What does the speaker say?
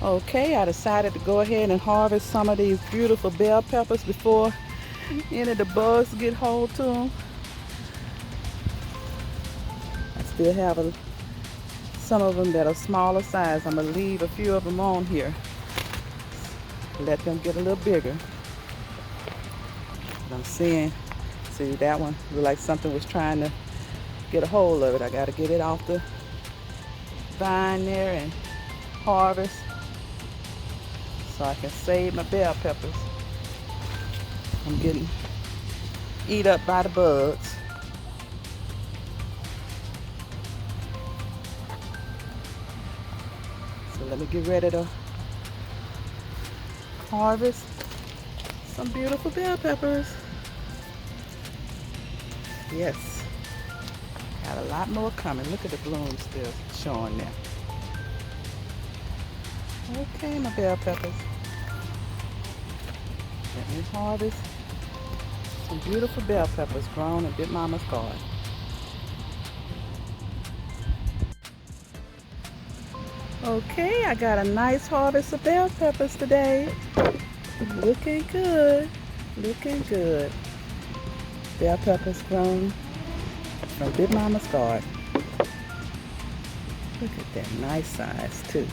Okay, I decided to go ahead and harvest some of these beautiful bell peppers before any of the bugs get hold to them. I still have some of them that are smaller size. I'm going to leave a few of them on here. Let them get a little bigger. I'm see that one looked like something was trying to get a hold of it. I got to get it off the vine there and harvest so I can save my bell peppers. I'm getting eat up by the bugs. So let me get ready to harvest some beautiful bell peppers. Yes, got a lot more coming. Look at the blooms still showing there. Okay, my bell peppers. Let me harvest some beautiful bell peppers grown in Big Mama's garden. Okay, I got a nice harvest of bell peppers today. Looking good, looking good. Bell peppers grown from Big Mama's garden. Look at that, nice size too.